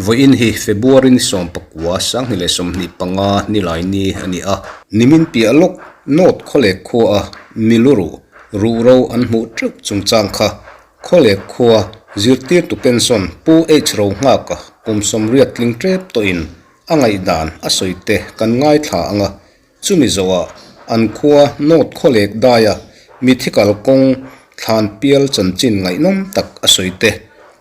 Voi in hi February ni som pakwa sang ni le som ni panga ni lai ni ani a nimin pi alok not khole kho a miluru ru ro an mu truk chung chang kha khole kho a zirtir tu pension pu h ro nga ka kum som riat ling trep to in angai dan a soite kan ngai tha anga chumi zowa an khuwa not khole daya mithikal kong than pial chanchin ngai nom tak a soite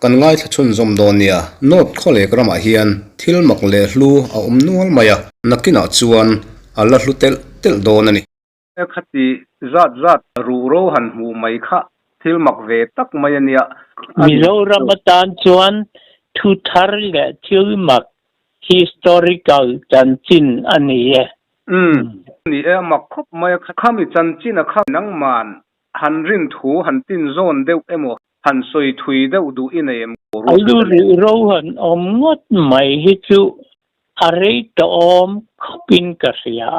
kan ngai thachun zom donia not khole krama hian thil mak le hlu a nual maya nakina chuan ala hlutel tel donani khati zat ru ro han hu mai kha thil mak ve tak mai ania Mizoram tan chuan thu thar le thil mak historical chanchin ani ni e mak khop mai khami chanchin a kha nang man han rin thu han tin zone deuh emo han soi thui deuh du in em alu ro han ngot mai hi chu arei to khopin ka ria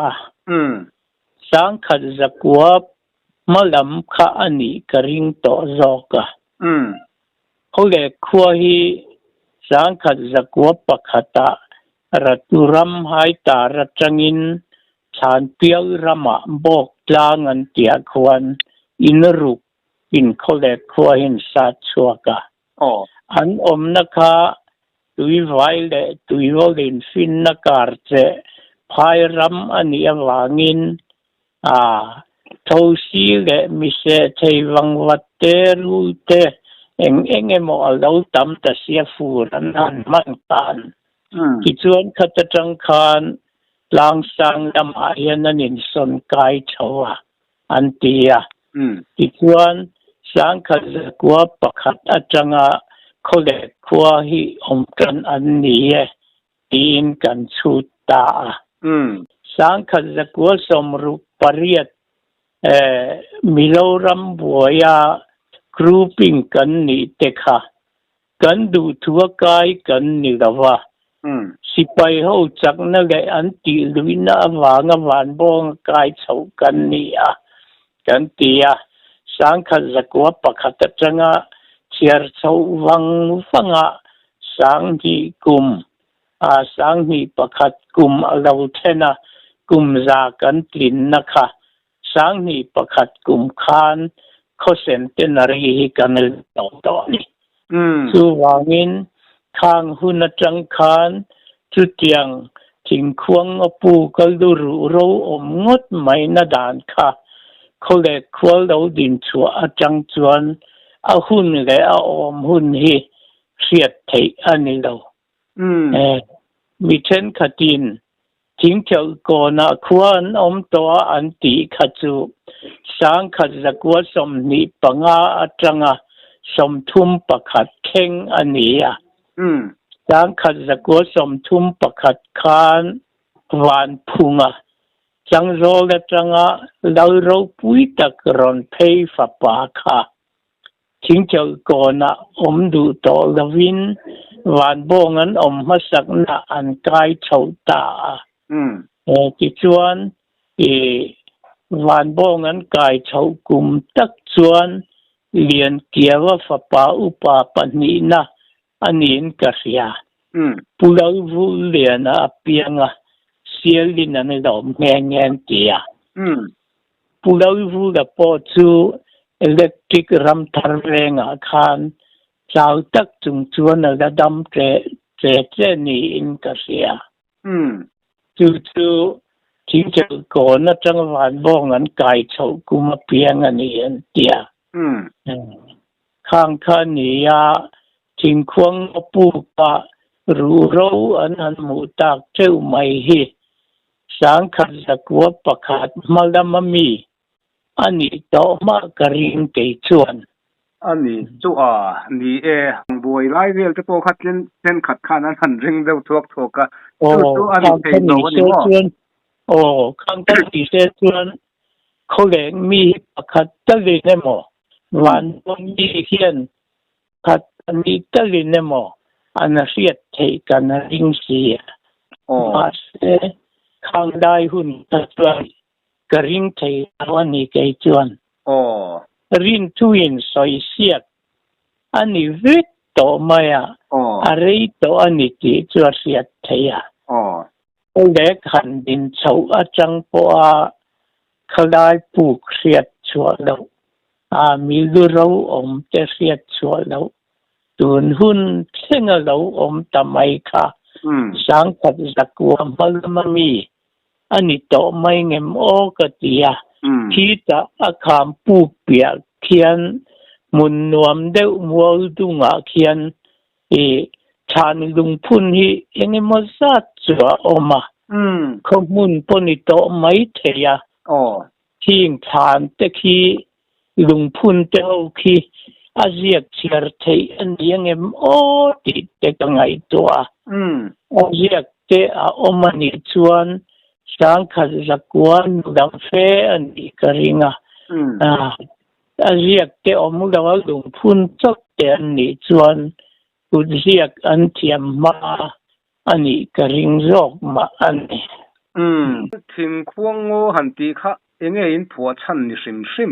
sang khat zakwa malam kha ani karing to zoka ole khua hi sang khat zakwa pakhata raturam hai ta ratangin chan pial rama bok tlang an tia khwan inruk in khole khua hin sa chuaka an nakha tui vai le tui volin fin na karche phai ram ani awangin thosi le mise theiwang watte rulte emo alo tam ta sia furan han man tan ki chuan khatachang khan lang sang lam a hian anin son kai thawa antia ki chuan sang khat zakwa pakhat atanga khole khua hi omtran an ni e tin kan chuta sang khat zakwa somru pariat Mizoram boya grouping kan ni tekha kan du thua kai kan ni lawa sipai ho chakna le anti luina awanga wan bong kai chau kan ni a kan tia sang khat zakwa pakhat atanga chiar chau wanga sang hi kum sang hi pakhat kum alo thena kum za kan tlin nakha sang hi pakhat kum khan kho centenary hi kanel to ni chu wangin khang hun atang khan chu tiang thing khuang apu kalduru ro ngot mai na dan kha khole khwal do din chu atang chuan a hun le a hun hi riat thei ani lo mi chen khatin thing chau ko na khuan to anti khachu sang khat zakwa som ni panga atanga som thum pakhat kheng ania sang khat zakwa som thum pakhat khan wan phunga changzo le changa ro pui tak ron phei fa pa kha thing chau ko na du to lavin wan bongan masak na an kai chauta ki chuan wan bongan kai chau kum tak chuan lian kiawa fa pa upa pani na anin ka ria pulau vu lian a pianga sialin an lo ngen tia pulau vu da po chu electric ram tharrenga khan chau tak chung chuan la dam tre ni in ka ria chu thing chau ko na chang wan bong an kai chau kuma piang ani an tia khang khan ni ya thing khuang pu pa ru ro an mu tak cheu mai hi sang khat zakwa pakhat malamami ani to ma karing ke chuan ani chu ni e boi lai vel te po khatlin ten khat khan an han ring deuh thuak thoka chu ani thei no ani mo khang tan ti se chuan kholeng mi pakhat tali nemo wan mi hian khat mi tali nemo ana riat thei kan ring si se khang dai hun ta chuan karing thei awani ke chuan rin tuin soi siat ani vit to maya ari to ani ti chua siat theya le khan din chau achang po a khalai pu siat chua lo a mi lu ro om te siat chua lo tun hun thenga lo om tamai kha sang khat zakwa malmami ani to mai ngem o ka tia thi ta akham pu pia khian mun nuam deuh mual dunga khian e chan lung phun hi enge mo sa chua oma khomun poni to mai theya thing than te khi lung phun te ho khi aziak chiar thei an yengem o ti te kangai to aziak te a omani chuan sang khat zakwan dam fe an ikaringa aziak te omulawa lung phun chok te an ni chuan uziak an thiam ma ani karing zok ma ani thing khuang ngo han ti kha enge in phua chan ni sim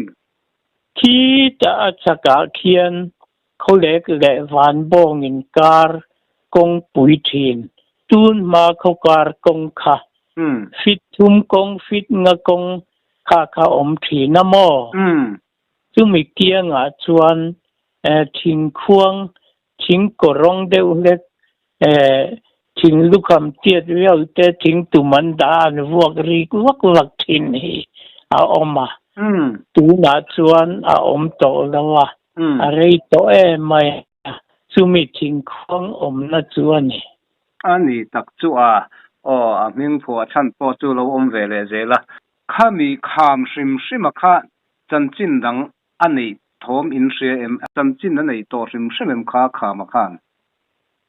khi ta achaka khian kholek le van bong in kar kong pui thin tun ma khokar kong kha fit thum kong fit nga kong kha om thi na mo chumi kia nga chuan thing khuang thing korong deuh le thing lukham tiat riau te thing tuman dan vuak ri wak thin hi a oma tu na chuan a om to lawa a rei to mai chumi thing khuang om na chuani ani tak chu a a ming phua chan po chu lo om ve le zela khami kham sim kha chanchin dang ani thom in hre em chanchin na nei to sim em kha khama khan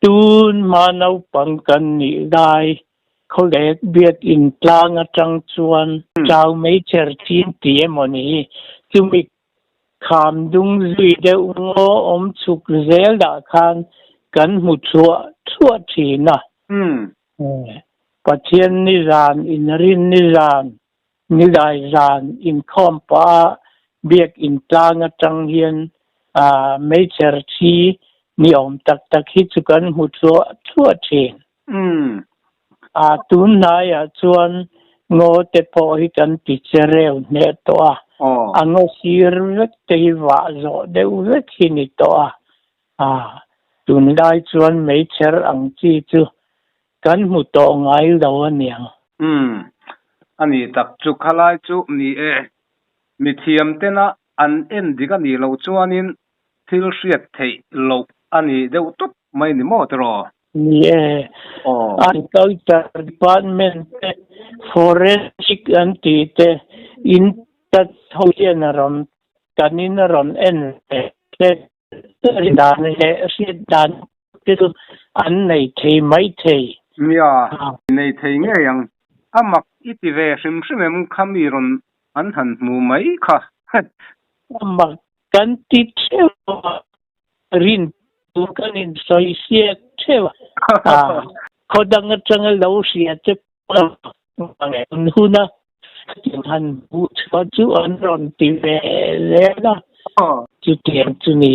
tun manau pangkan ni dai kholek biat in tlang atang chuan chau mei cher chin tie moni chumi kham dung zui de ngo om chuk zel da khan kan mu chua thina pathian ni ran in rin ni ran ni dai ran in khom pa biak in tlang atang hian mei cher chi ni om tak hi chu kan mu chua thin tun na ya chuan ngo te po hi kan ti chereu ne to ango sir vek te wa zo de vek hi ni to tun dai chuan mei cher ang chi chu kan mu to ngai lo aniang ani tak chu khalai chu ni mi thiam tena an en diga ni lo chuanin thil hriat thei lo ani deuh top mai ni mo tro agriculture department forensic antite in tat hoyen ron kanin ron en dan he dan tu an nei thei mai thei mia nei thei nge yang amak iti ve sim em khami ron an han mu mai kha amak kan ti theu rin tu kan in soi sia theu khodang atang lo sia te huna han bu chu an ron ti ve le la chu tiang chu ni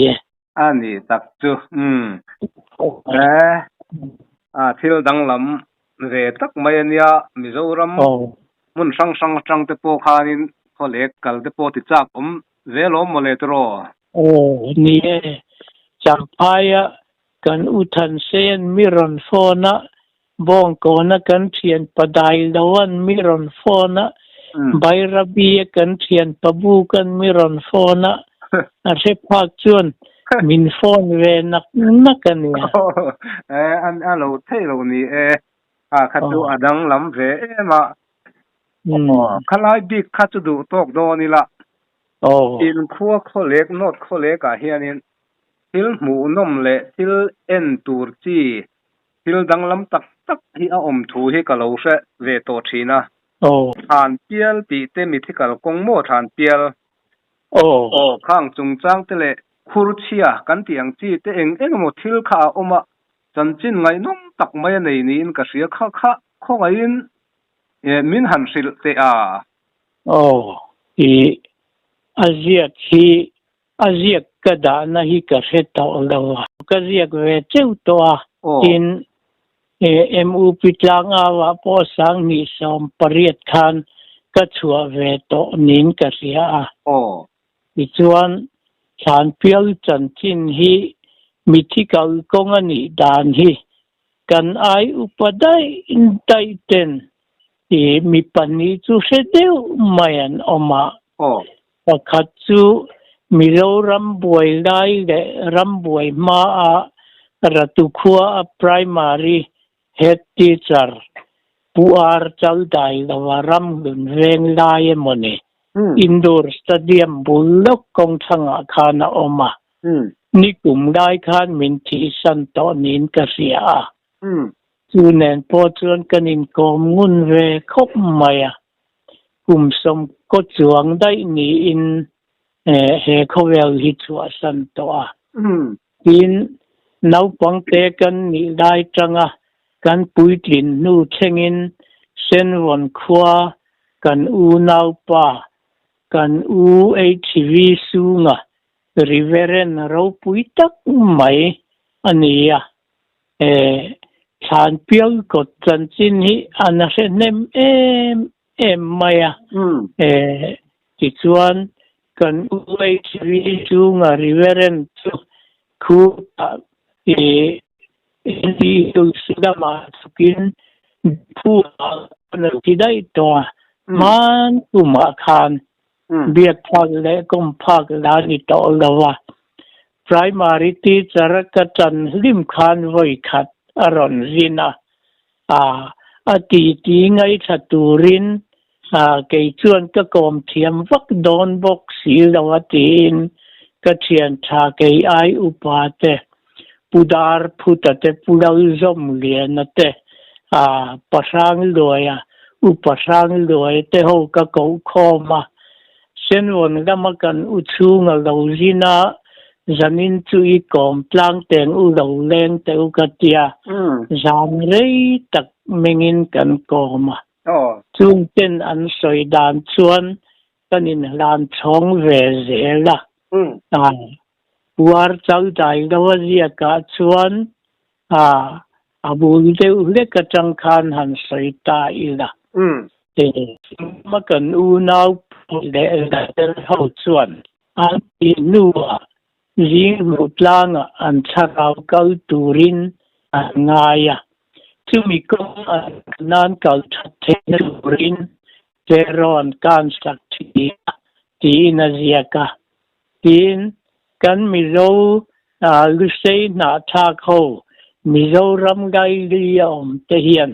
ani tak chu thil dang lam ve tak mai ania Mizoram mun sang te po khanin kholek kal te po ti chak ve lo mo le tro ni champaya kan uthan sen miron fona bong kona kan thian padai lawan miron fona bairabi kan thian pabu kan miron fona ase phak chuan min phone ve nak ania an alo thei lo ni khatu adang lam ve ma khalai big khatu du tok do ni la in khuwa kholek not kholek a hianin thil mu nom le thil en tur chi thil dang lam tak hi a om thu hi ka lo hre ve to thina than pial ti te mythical kong mo than pial khang chung chang te le khur chia kan tiang chi te eng mo thil kha oma chanchin ngai nom tak mai nei ni in ka ria kha khongai in min han sil te i azia khi aziak kada na hi ka reto lawa ka ziak ve cheu to in mu pitlang awa po sang ni som pariat khan ka chua ve to nin ka ria chuan chan pial chan chin hi mythical kong ani dan hi kan ai upadai in taiten mi pani chu se deu mayan oma pakhat chu miro rambuai lai le rambuai ma a ratu khua primary head teacher puar chal dai lawa ram gun veng lai mone indoor stadium bulok kong thanga khana oma ni kum dai khan min thi san to nin ka ria chu nen po chuan kanin kom ngun ve khop maya kum som ko chuang dai ni in he khovel hi chu san to tin nau pang te kan ni dai changa kan puitlin nu thengin sen won khua kan u nau pa kan u HV sunga riveren ro puitak mai ania chan pial ko chan chin hi anase nem em maya ti chuan kan u HV sunga riveren chu khu di tu sudama sukin pu na tidai to man kuma khan biak phag le kom phag la ni to lawa primary teacher ka chan lim khan voi khat aron zina ati ti ngai thaturin ke chuan ka kom thiam vak don bok si lawatin ka thian tha ke ai upate pudar phutate pudal zom lianate pasang loya upasang loy te ho ka ko khoma senwon gamakan uchunga lozina zamin chui kom tlang teng u lo leng te u katia zam rei tak mengin kan koma chung ten an soidan chuan kanin lan chong ve zela war chal dai dawa zia ka chuan abul de ule ka chang khan han soita ila makan u nau le da ho chuan an ti nuwa jing mutlang an charau kal turin ngaya chumi ko nan kal thathe turin teron kan sakthi ti na ziaka tin kan mizo lusei na thak ho mizo ram gai liom te hian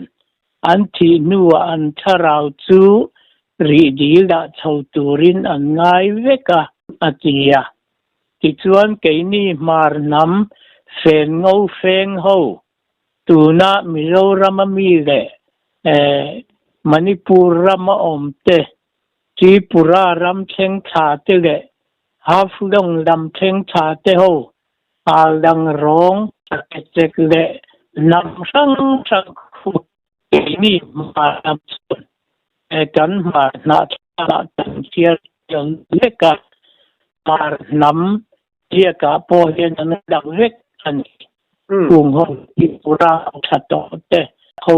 an thi nuwa an tharau chu ri dila chho turin an ngai veka atia ti chuan keini mar nam fen ngo feng ho tuna mizo ram mi le manipur ram om te tripura ram theng tha te le haflong lam theng tha te ho alang rong tek le nam sang sang khu ni ma nam kan ma na ta tan chiar yang leka mar nam dia ka po hian an dak vek an kung ho ti pura tha to te ho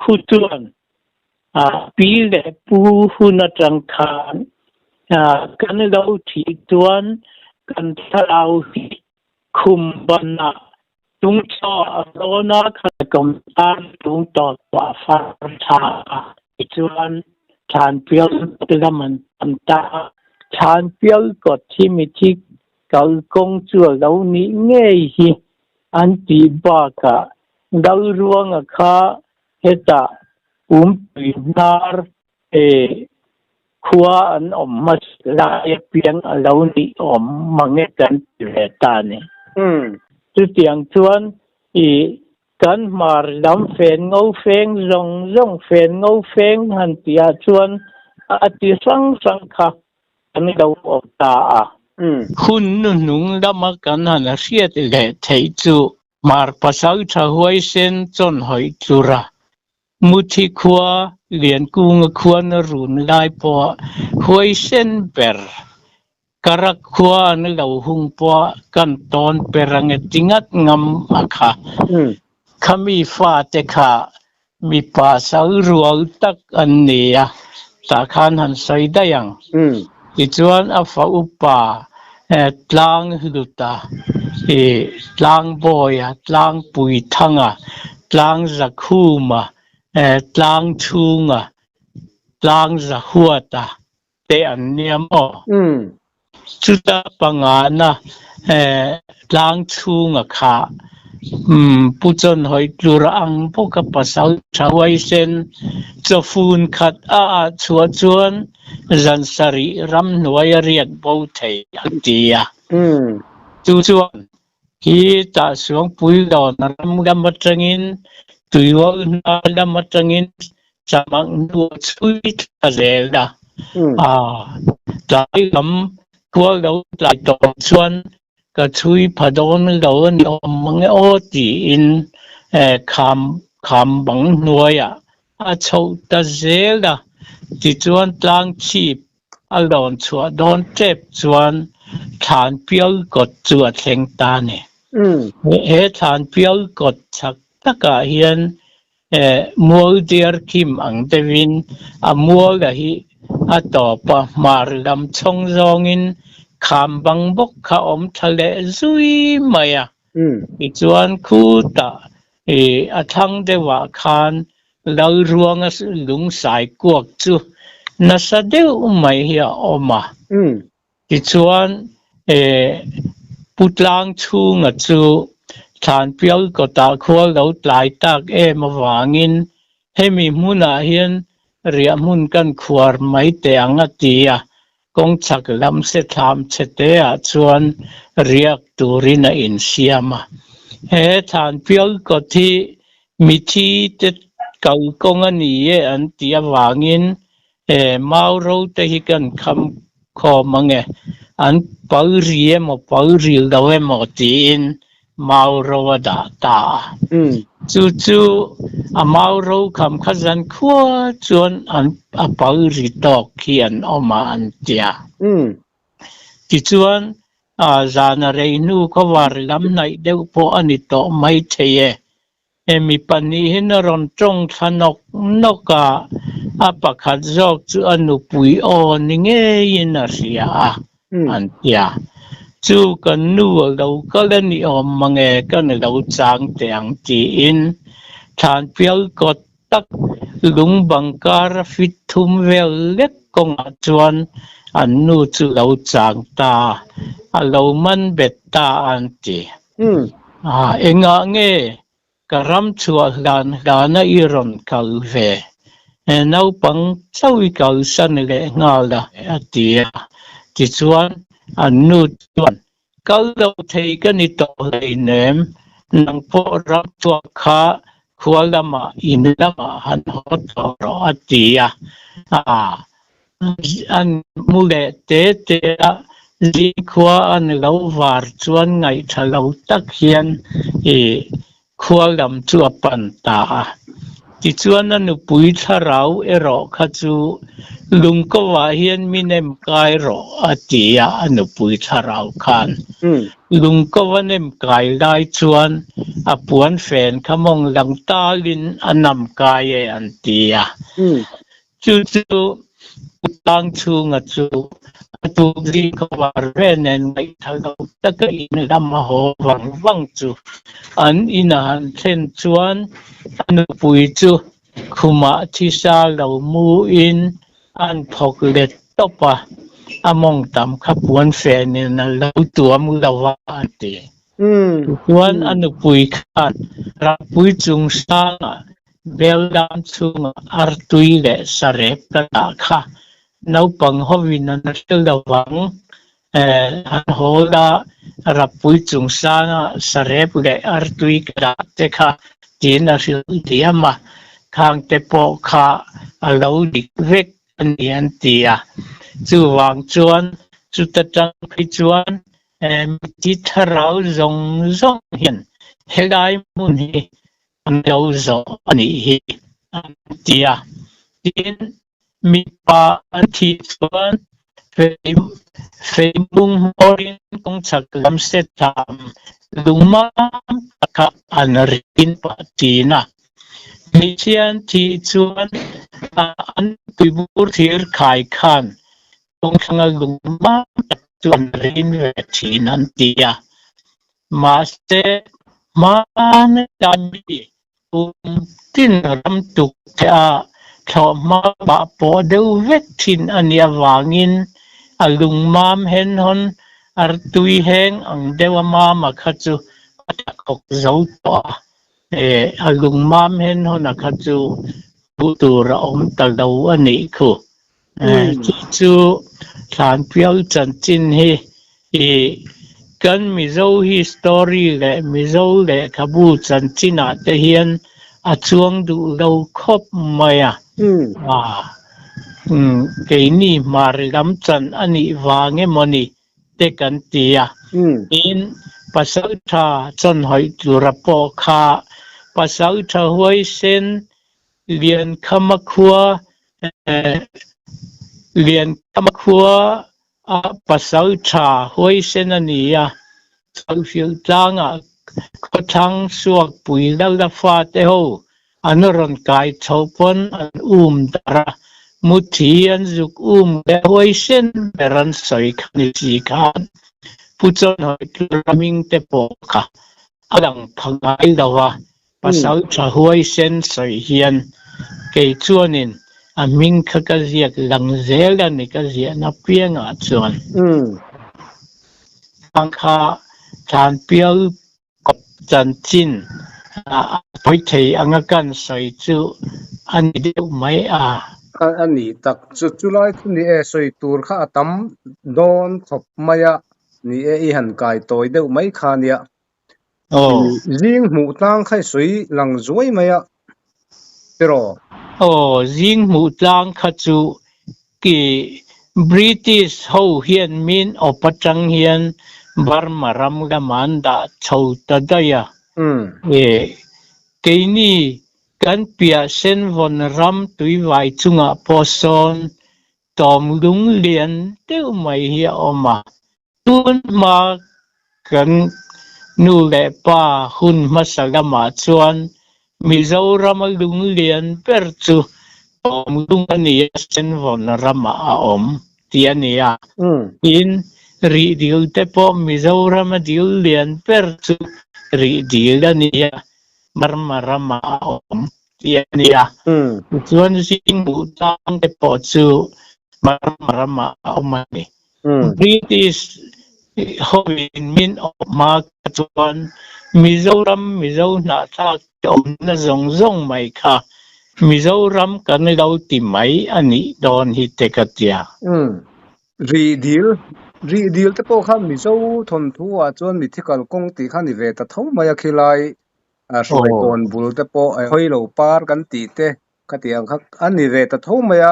khu tuan pi le pu hu na chang khan kan lo thi tuan kan thalau khum bana tung cho lona khan kom tan tung to wa fa tha chuan chan pial laman anta chan pial ko thimiti kal kong chu lo ni nge hi anti ba ka dal ruang kha heta nar khua an mas la piang lo ni mange kan ta ni tu tiang chuan kan mar lam fen ngô feng zong fen ngô feng han tia chuan ati sang kha ani lo ta hun nung lama kan han a riat le thei chu mar pasal tha huai sen chon hoi chura muthi khua lian kung khua na run lai po huai sen ber karak khua an lo hung po kan ton perang tingat ngam akha khami fa te kha mi pa sau rual tak an nia ta khan han sai dayang ti chuan a fa upa tlang hluta tlang boya tlang pui thanga tlang zakhuma tlang chunga tlang zahuata te an niam o chuta pangana tlang chunga kha puchon hoi tlura ang poka pasal chawai sen chofun khat a chua chuan zan sari ram nuai riat bo thei atia chu chuan ki ta suang pui don ram gam matangin tuiwa na lam matangin samang nu chui ta zelda tai gam kwa lo lai to chuan ka chui phadon lo ni mang o ti in kham bang nuaya a chau ta zelda ti chuan tlang chip a lon chua don tep chuan than pial kot chua thleng ta ne he than pial kot chak taka hian mual dear kim ang devin a mual da hi a to pa mar lam chong zongin kham bang bok kha om thale zui maya i chuan khu ta a thang dewa khan lo ruanga lung sai kuak chu na sa deu mai hi oma i chuan putlang chunga chu than pial ko ta khwal lo tlai tak mawangin hemi hmuna hian ria hmun kan khuar mai te anga tia kong chak lam se tham chete a chuan riak turina in siama he than pial ko thi mithi te kau kong ani an tia wangin mau ro te hi kan kham kho mange an pauri mo pauri dawe mo tin mau ro da ta chu a mau ro kham khazan khua chuan an a pauri tok khi an oma an tia ti chuan a zana reinu ko war lam nai deu po ani to mai theye mi pani hin ron tong thanok noka a pakhat jok chu anu pui o ni nge in a ria an tia chu kan nu lo kalani om mange kan lo chang teang ti in than pial kot tak lung bangkar fit thum vel lek kong a chuan an nu chu lo chang ta a lo man bet ta an ti enga nge karam chua lana iron kal ve nau pang chawi kal san le ngala atia ti chuan an nu chuan kal lo thei ka ni to lei nem nang po ram chua kha khualama inlama han hot ro atia an mule te li khua an lo war chuan ngai thalo tak hian khualam chu pan ta ti chuan an pui tharau ero kha chu lungko wa hian minem kai ro atia an pui tharau khan lungko wanem kai lai chuan a puan fen khamong lang talin anam kai an tia chu tang chunga chu tu ri ko war renen mai thalo taka in lam ho wang chu an inan then chuan an pui chu khuma thi sa lo mu in an phok let topa among tam khapuan fen in lo tuam lawa ante chuan an pui khan ra pui chung sa bel dam chung artui le sarep ta kha nau pang hovin an lawang han hola rapui chung sana sarep le artui ka te kha tin a sil tiama khang te po kha alo dik vek an tia chu wang chuan chu ta tang khi chuan ti tharau zong hian helai mun hi an lo zo ani hi an tia tin mi pa an thi chuan phê mung morin kong chak lam se tam luma ka anarin pa tina mi chian ti chuan an tuibur thir khai khan kong thanga luma chuan rin ve thin an tia ma se ma ne tambi tin ram tuk ta thoma ba po deu vek thin ania wangin alung mam hen hon artui heng ang dewa mama khachu atakok zo to alung mam hen hon akhachu butura om talo ani khu chu than pial chan chin hi kan mizo hi story le mizo le khabu chan china te hian a chuang du lo khop maya cái ni mar lam chan ani wange moni te kan tia in pasal tha chon hoi tura po kha pasal tha hoi sen lian khama khua a pasal tha hoi sen ani ya sau phiêu tanga ko thang suak pui la fa te ho anoron kai chopon an dara muthi an zuk le hoi sen beran soi khani chi khan puchon hoi raming te po kha adang phangai dawa pasal tha hoi sen soi hian ke chuanin a ming kha ka ziak lang zel ani ka zia na pianga chuan angkha than pial kop chan chin poi thei anga kan soi chu ani deu mai ani tak chu chulai ni e soi tur kha atam don thop maya ni e I han kai toy deuh mai khania jing mu tang khai soi lang zuai maya pero jing mu tang kha chu ki British ho hian min opatang hian Burma ram ga manda chou ta daya keini kan pia sen von ram tui vai chunga poson tom lung lian teu mai hi oma tun ma kan nu le pa hun masalama chuan Mizoram lung lian per chu tom lung ani sen von rama a om tiania in ri dil te po Mizoram dil lian per chu ri dil ania Burma rama a om tiania chuan sing bu tang te po chu Burma rama a om ani British hobin min ma chuan Mizoram na tha om na zong mai kha Mizoram kan lo ti mai ani don hi te katia ri dil te po kha mizo thon thu a chuan mi thikal kong ti kha ni ve ta tho maya khilai a roi ton bul te po hoi lo par kan ti te khatiang khak ani ve ta tho maya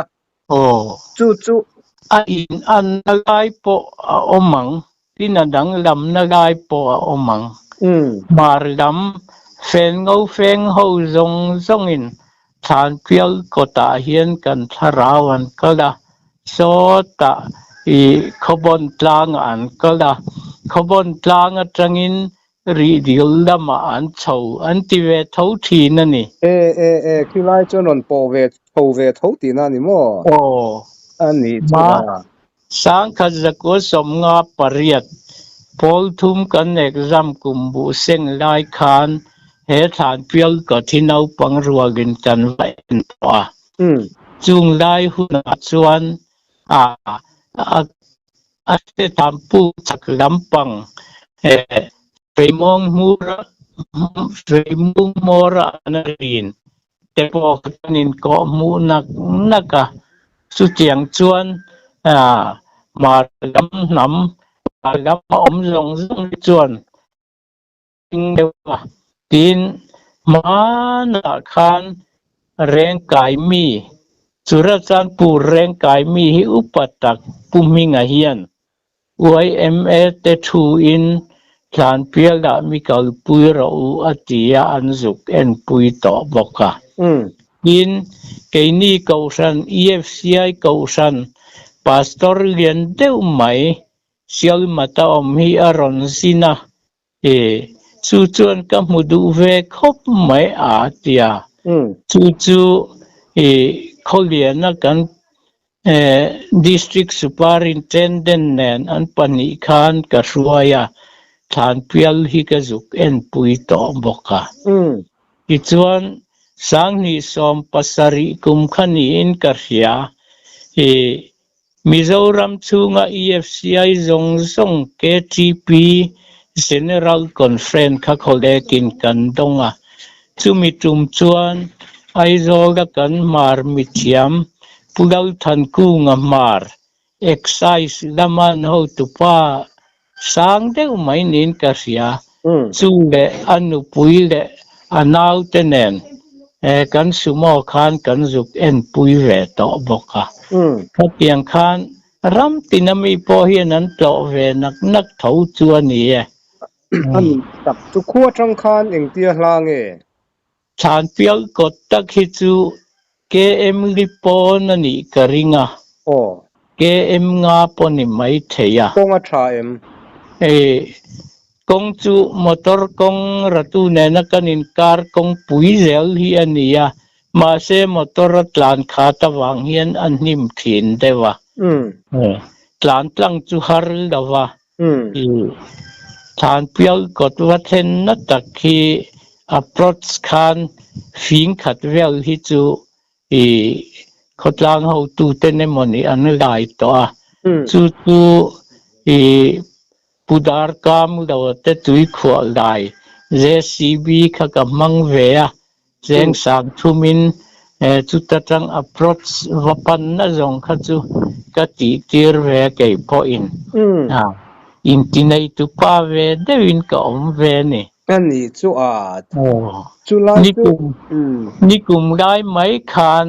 chu a in an lai po a omang tinadang lam na lai po a omang mar lam feng ho zong in than pial kota hian kan tharawan kala so ta I khobon tlang an kala khobon tlang atangin ri dil lama an chou an ti ve tho thi na ni khilai chonon po ve tho ti na ni mo ani ma sang kha zakko som nga pariat pol thum kan exam kumbu seng lai khan he than pial ko thinau pang ruagin tan vai pa chung lai hun chuan ate tampu chak lampang Fremong mora anarin te po kanin ko mu naka su chiang chuan mar lam nam lam om zong chuan tin mana khan reng kai mi Suratan pu reng kai mi hi upatak puminga hian YMA te thu in tlan piala mi kal pui ro atia anzuk en pui to boka in keini kausan EFCI kausan pastor lian deuh mai sial mata hi aron sina chu chuan ka hmu duh ve khop mai a tia chu kholiana kan district superintendent nen an pani khan ka hruaya than pial hi ka zuk en pui to boka ti chuan sang ni som pasari kum khani in ka hria Mizoram chunga EFCI zong KTP General Conference kha kholekin kan donga chumi tum chuan aizol da kan mar mithiam pudal than ku nga mar excise daman ho tupa sang deuh mai nin ka hria chu le anu pui le anau tenen kan sumo khan kan zuk en pui ve to boka ka tiang khan ram tinami po hian an to ve nak tho chu ani an tak chu khua tang khan eng tia hlang e than pial kot tak hi chu KM Lipon ani karinga KM nga po ni mai theya konga tha em kong chu motor kong ratu ne na kanin kar kong pui zel hi ania ma se motor tlan kha ta wang hian an nim thin dewa tlan tlang chu har dawa than pial kot wa then na takhi approach khan fing khat vel hi chu khotlang ho tu tenemoni an lai to chu pudar kam lo te tui khwa lai JCB kha ka mang ve a jeng sang thumin chu ta tang approach wapan na zong kha chu ka ti tir ve ke po in in tinai tu pa ve devin ka om ve ni ani chu a chu lai nikum lai mai khan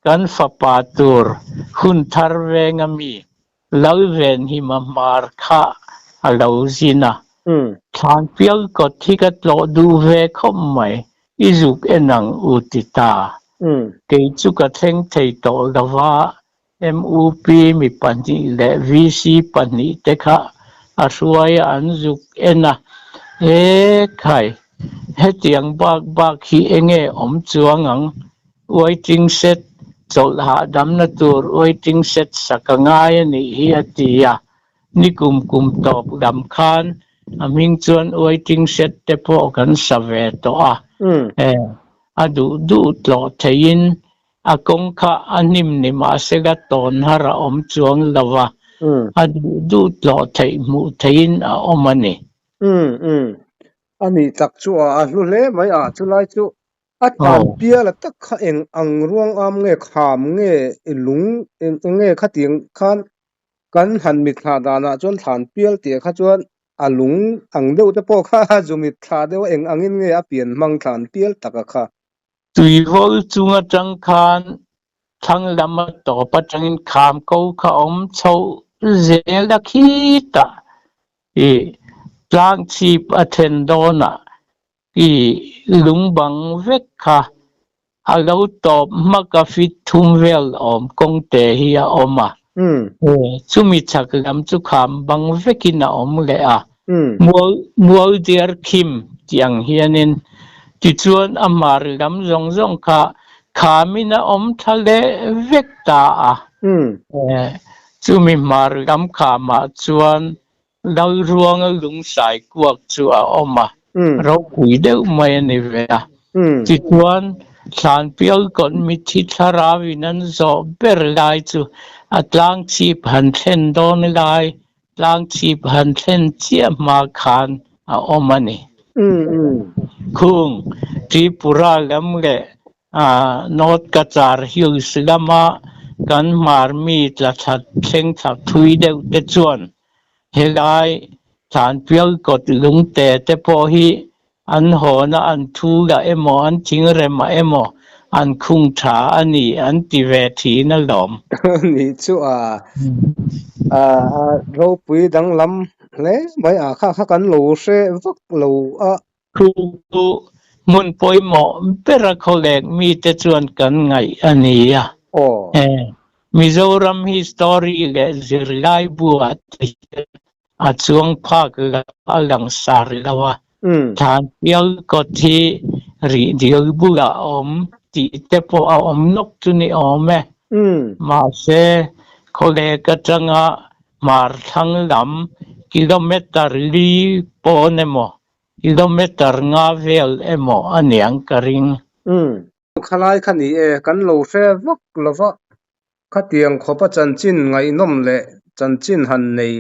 kan fa pa tur hun thar ve ngami lau ven hi ma mar kha alo zina than pial ko thika tlo du ve khom mai izuk enang utita ke chu ka theng thei to dawa MUP mi pani le VC pani te kha asuaya anzuk ena khai hetiang bak hi enge om chuangang waiting set chol ha dam na tur waiting set sakangai ni hi atia nikum top dam khan aming chuan waiting set te po kan save to adu du tlo thein akong kha anim ni ma sega ton hara om chuang lawa adu du tlo thei mu thein a omani ani tak chu a hlu le mai a chu lai chu a than pia la tak kha eng ang ruang am nge kham nge lung nge khating khan kan han mi thla dana chon than pial te kha chuan alung ang deuh te po kha zumi thla deuh eng angin nge a pian mang than pial taka kha tui vol chunga tang khan thang lama to patangin kham ko kha om chho zel da khita tlang chip athendona lungbang vek kha alo top maka fit thumvel om kong te hi a oma chumi chak lam chu kham bang vekina om le a mual der kim tiang hianin ti chuan amar lam zong kha khamina om thale vekta a chumi mar lam khama chuan lau ruang lung sai kuak chu a oma ro pui deuh mai ani ve a ti chuan than pial kon mi thi tharawi nan zo ber lai chu atlang chip han thlen don lai tlang chip han thlen chia ma khan a omani khung tripura lam le not kachar hills lama kan mar mi tla that thleng thak thui deuh te chuan helai than pial kot lung te po hi an hona an thu la emo an thing rema emo an khung tha ani an ti ve thi na lom ni chu a ro pui dang lam le mai a kha kan lo se vak lo a khu mun poi mo pera kholek mi te chuan kan ngai ani ya Mizoram history le zirlai buat a chuang phak la alang sar lawa than pial ko thi ri dil bula om ti te po a om nok tu ni ome ma se khole ka changa mar thang lam kilometer li po nemo kilometer nga vel emo aniang karing khalai khani e kan lo fe vak lova khatiang khopa chanchin ngai nom le chanchin han nei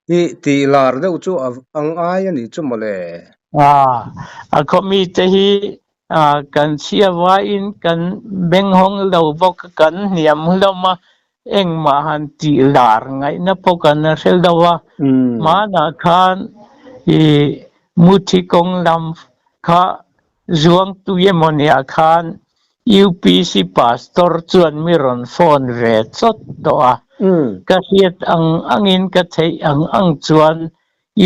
hi ti lar deuh chu ang ai ani chu mole a khomi te hi kan sia wa in kan beng hong lo bok kan niam hloma engma han ti lar ngai na po kan sel dawa mana khan i muthi kong lam kha zuang tu ye monia khan UPC pastor chuan miron phone ve chot do a ka hiat angin ka thei ang chuan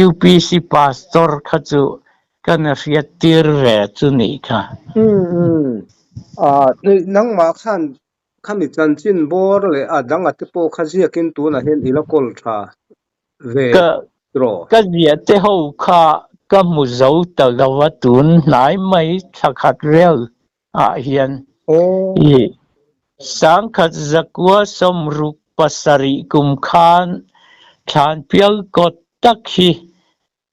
UPC pastor kha chu kana hiat tir ve chu ni kha nang ma khan khami chanchin bor le adang atipo khaziakin tu na hen ilakol tha ve tro ka zia te ho kha ka mu zo ta lawa tun nai mai thakhat rel a hian sang khat zakwa somruk pasari kum khan than pial kot takhi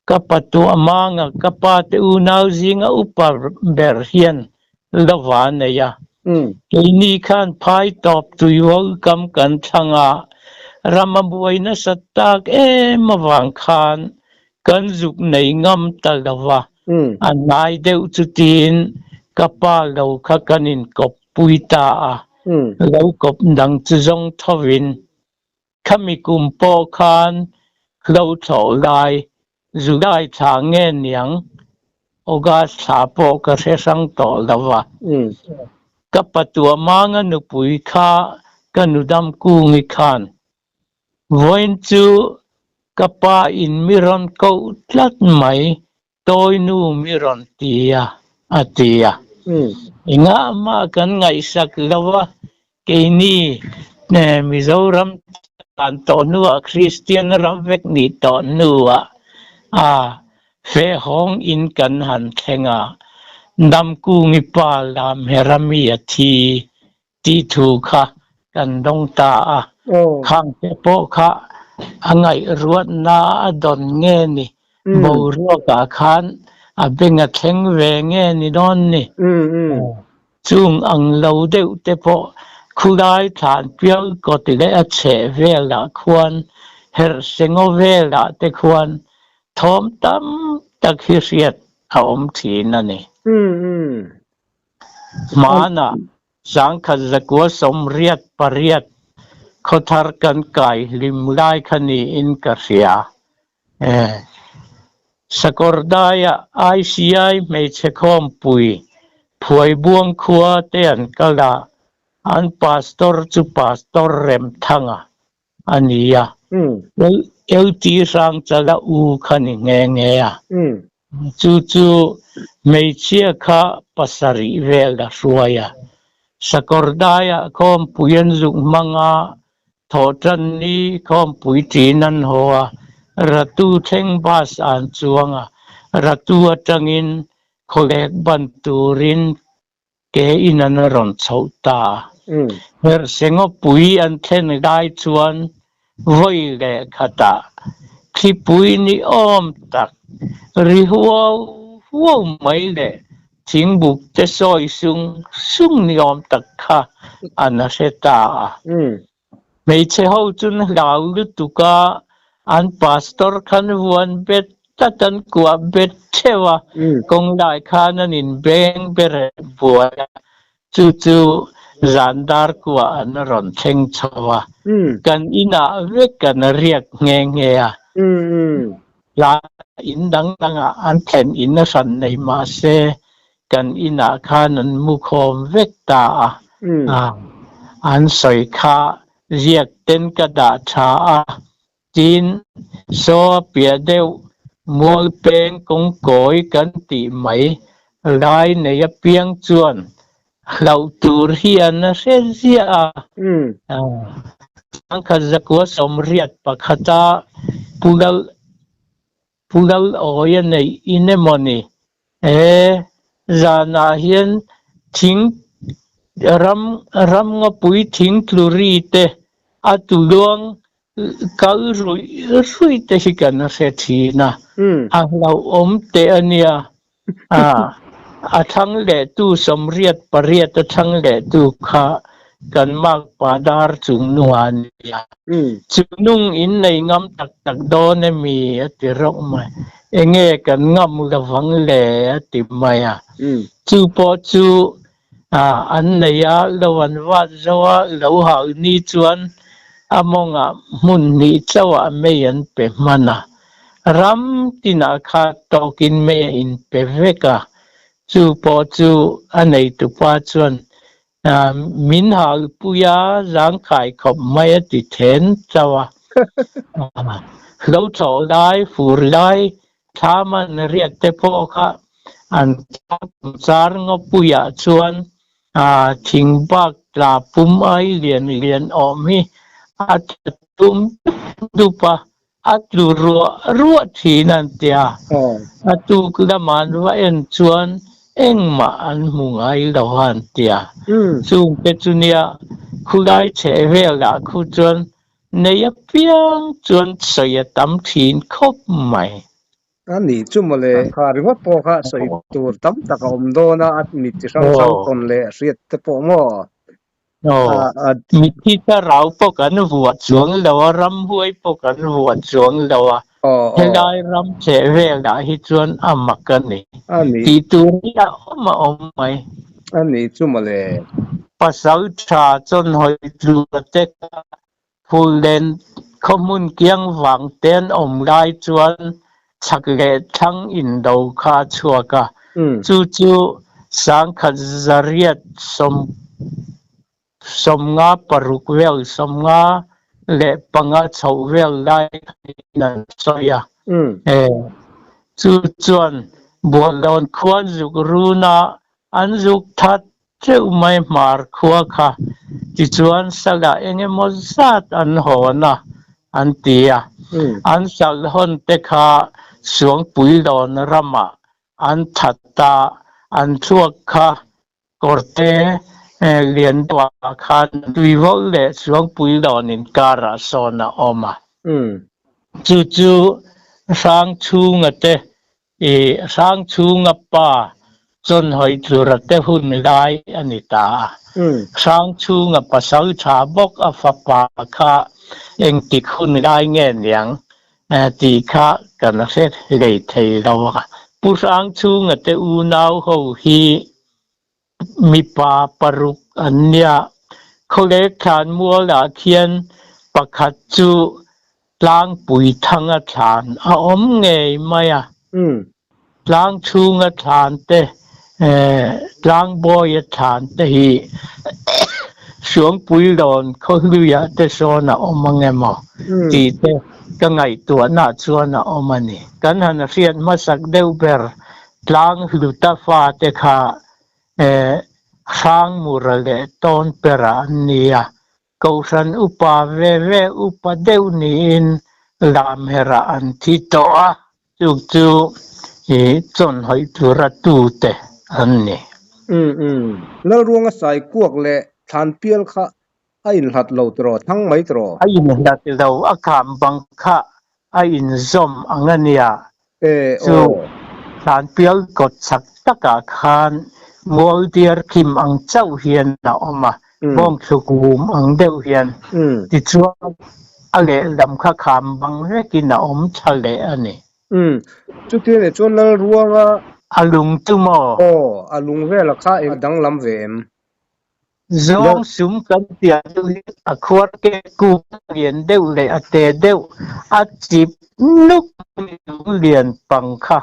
kapatu amanga kapate unaw zinga upar ber hian lawana ya ini khan phai top tu yol kam kan thanga ramabuai na satak mawang khan kan zuk nei ngam talawa anai deu chutin kapa lo kha kanin kop puita a lo kop dang chu zong thawin khami kum po khan lo tho lai zulai tha nge niang oga sa po ka se sang to lawa kapatua manga nu pui kha kanudam ku ngi khan voin chu kapa in miron ko tlat mai toy nu miron tia atia inga ma kan ngai sak lawa ke ni ne Mizoram kan to nu a Christian ravek ni to nu a fe hong in kan han thenga nam ku ngi pa lam herami athi ti thu kha kan dong ta a khang te po kha angai ruat na adon nge ni bo ro ka khan a benga theng ve nge ni don ni chung ang lo deuh te po khulai than pial ko ti le a che vela khuan her sengo vela te khuan thom tam tak hi riat a om thin ani mana sang kha zakwa som riat pariat khothar kan kai lim lai khani in ka ria sakordaya ICI mei chekhom pui phuai buang khua te an kala an pastor chu pastor rem thanga ania el ti sang chala u khani nge ya chu mei chia kha pasari vel da ruaya sakordaya khom puyen zung manga thotan ni khom pui tinan hoa ratu theng bas an chuanga ratu atangin kholek ban turin ke inan ron chauta her sengo pui an then dai chuan voi le khata khi pui ni om tak ri huo mai le thing buk te soi sung ni om tak kha ana seta mei che ho chun lau lu tuka an pastor khan huan bet tatan kwa bet chewa kong lai khan an in beng bere bua chu zandar kwa an ron theng chawa kan ina ve kan riak nge ya la in dang an thlen in a san nei ma se kan ina khan an mu khom vek ta an soi kha riak ten ka da tha tin so pia deu mol peng kong koi kan ti mai lai nei a piang chuan lau tur hian na zia ang khazakwa somriat pakhata pugal oya nei inemoni zana hian thing ram nga pui thing tluri te atuluang kal rui te hikan se thina a lau om te ania athang le tu somriat pariat athang le tu kha kan mak padar chung nuan ya chunung in nei ngam tak tak do ne mi atirok mai enge kan ngam lawang le ati maya chu po chu an nei ya lawan wa zawa lo ha ni chuan amonga mun ni chawa me yan pe mana ram tina kha tokin me in pe veka chu po chu anei tu pa chuan min hal puya zang khai khop mai ti then chawa lo cho lai fur lai thaman riat te po kha an char ngo puya chuan thing bak la pum ai lian om hi atum dupa atlu ruwa thinan tia atu klaman wa en chuan engma an mungai lohan tia chung petunia khulai che vela khu chuan neya piang chuan soya tam thin khop mai ani chumale khariwa po kha soi tur tam taka omdo na at mi chi sang ton le riat te po mo mi thi ta rau po kan vuat chuang lawa ram huai po kan vuat chuang lawa helai ram che vela hi chuan amakani ti tur ya om mai ani chumale pasal tha chon hoi tlu te full len common kiang wang ten om lai chuan chak le thang in do kha chuaka chu sang khat zariat som nga paruk vel som nga le panga chau vel lai nan soya chu chuan bolon khuan zuk runa an zuk that treu mai mar khua kha ti chuan sala enge mozat an hona an tia an sal hon te kha suang pui lon rama an thatta an thuak kha korte lian twa khan tui vol le suang pui lon in kara sona oma chu sang chunga te sang chunga pa chon hoi tura te hun lai anita sang chunga pasal cha bok a fa pa kha eng tik hun lai nge niang ti kha kan se le thei lawa pu sang chunga te u nau ho hi mi pa paruk anya khole khan mua la khian pakhat chu tlang pui thanga than a om nge maya tlang chunga than te tlang boy than te hi suang pui lon kho luya te sona omangemo ti te ka ngai tu na chuana omani kan han rian masak deu ber tlang hluta fa te kha sang murale ton pera nia kausan upa ve upa deu ni in lam hera an thi to a chu chon hoi tura tu te anni lo ruanga sai kuak le than pial kha a in hlat lo tro thang mai tro a in hlat lo a kham bang kha a in zom angania chu than pial kot sak taka khan mol tiar kim ang chau hian na oma bom thukum ang deu hian ti chuan ale lam kha kham bang rekin na om chale ani chu ti ne chon lal ruanga alung tumo alung ve la kha eng dang lam vem zong sum kan tia a khwat ke ku lian deu le a te deu a chip nuk lian pang kha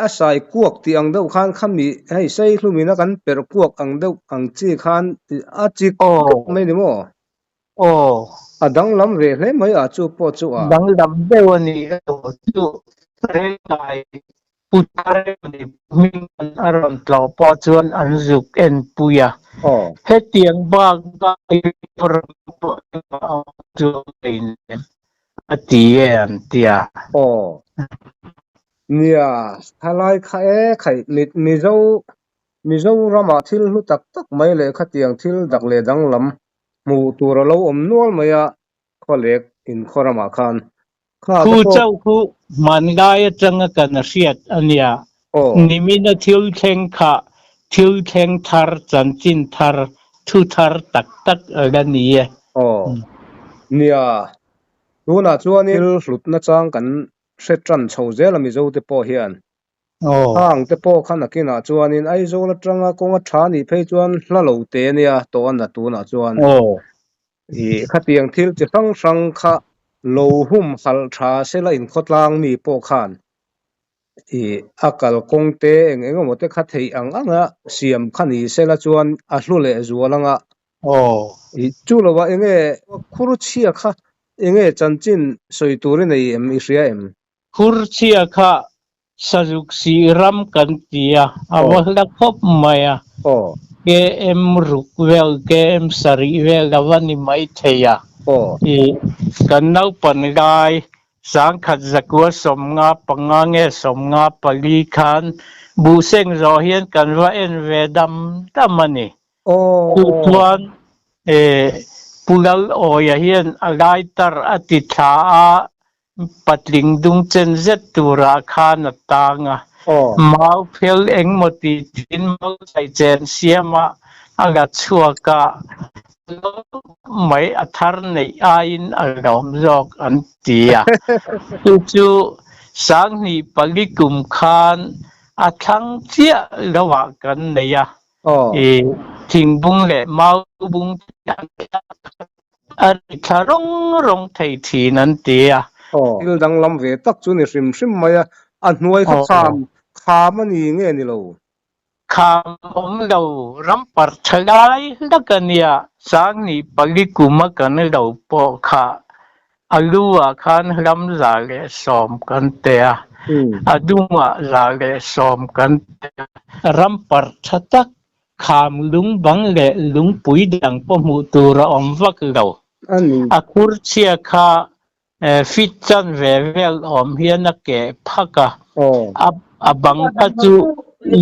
a sai kuak ti ang deuh khan khami hei sei hlumina kan per kuak ang deuh ang chi khan a chi mai ni mo a dang lam ve hle mai a chu po chu a dang lam deuh ani chu re kai ปุตระนี่มิงอารมณ์เราพอชวนอันสุกเอ็นปุยะเฮตียงบางบางปรมเอาจูอินอติเอ็นเตียเนี่ยถ้าไล่ใครมีเจ้ารามาทิลลุตักไม่เลยขัดยังทิลดักเลดังลำหมู่ตัวเราอมนวลมาอะข้อเล็กอินข้อรามาคันคู่เจ้าคู่มันได้จังกันเสียดอันเนี้ยนิมิตทิลเทงค่ะทิลเทงทาร์จันจินทาร์ทุทาร์ตักอะไรนี่เนี่ยตัวน่ะจวนนี่หลุดน่ะจังกันเสร็จจันเฉาเจลมีเจ้าเตปอเฮียนทางเตปอขันนักกินน่ะจวนนี่ไอ้เจ้าละจังอ่ะกงอ่ะชานี่เพยจวนละเหลาเตเนี่ยตัวน่ะตัวน่ะจวนขัดยังทิลจะตั้งสังขะโลหุ่มขัลชาเสละอินขดลางมีปอขันอากาศคงเตงหมดแต่ขัดให้อ่ะเสียมขันนี่เสละจวนลุเลจวนละจู่ละว่าคุรุชีอะค่ะจันจินสวยตัวนี้อิสราเอลคุรุชีอะค่ะสจุกสีรัมกันตีอะอาวะลักพบมาอะเกมรุกเวลเกมสรีเวลละวันนี้ไม่เทียกันนับปันได้สังขัดจักวสมงาปังงสมงาปลีคันบูเซงรอเฮียนกันว่าเวดัมตามันนี่ทุกวันปุลลโอยเฮียนอะไรตรอติชาปัดลิงดุงเจนเซตุราคานตางะมาเพลเองหมดที่จินมาใส่เจนเสียมาอากาศชัวกะไม่อัธรในอินอารมณ์จอกอันเตียจู่สังนิปลิกุมคานอัทังเจียระหว่างกันเนี่ยทิ้งบุงเล่มาบุงอันคารงไทยทีนั่นเตียทิลดังลำเวตักจุนี่ริมมาอันหน่วยข้ามมันนี่เงี้ยนี่เราข้ามเรารำปัดชลายแล้วกันเนี่ยสังนิปลิกุมกันเราปอข้าอาลูอาคานรำจาเลสอมกันเตียอาดุมาจาเลสอมกันเตียรำปัดชะตักขามลุงบังเล่ลุงปุยดังปมุตุระอมวักเราอาคุรเชียคาฟิตจันเวเวลอมเฮียนักเก็พักอาบังกัจู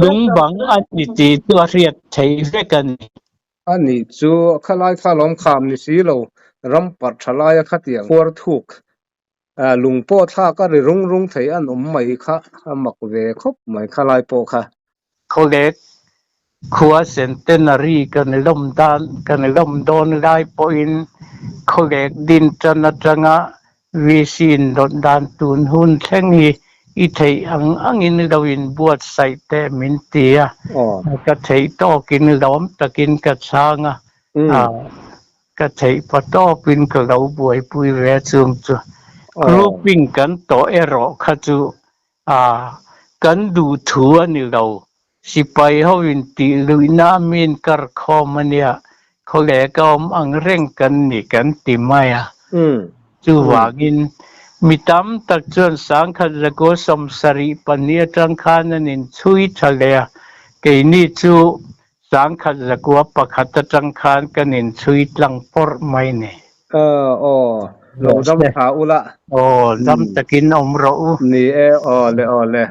ลุงบังอันนี้ตีตัวเรียดใช้เวกันอันนี้จูขลายข้าล้อมขามนี่สิเรารำปัดชลายขัดอย่างฟัวทุกลุงพ่อท่าก็เลยรุงไทยอันไม่ค่ะมักเวคบไม่ขลายโปค่ะเขาเล็กขัวเซนเตนารีกันลมดานกันลมโดนได้ปอินเขาเล็กดินจันจังะวิสินโดนดานตุนหุนแท่งนี้อีไทยอังอินเราอินบวชใส่แต่มินเตียก็ไทยโตกินล้อมตะกินกระชางก็ไทยพอโตปินก็เราบวยปุยแวซึมจูกรูปิ้งกันโตรอขจูกันดูทัวนี่เราสิไปเขาวินตีลุยน้ำมินกระคอมันเนี่ยเขาแหลกอมอังเร่งกันนี่กันติไม่จูว่ากินมีตำตักจนสังขารโกสมสรีปนีจังขานันินช่วยทะเลเกนี่จูสังขารโกปะขัดจังขานกันนินช่วยลังปอร์ไม่เนี่ยเราจำขาอุละจำตะกินอมรู้นี่เลย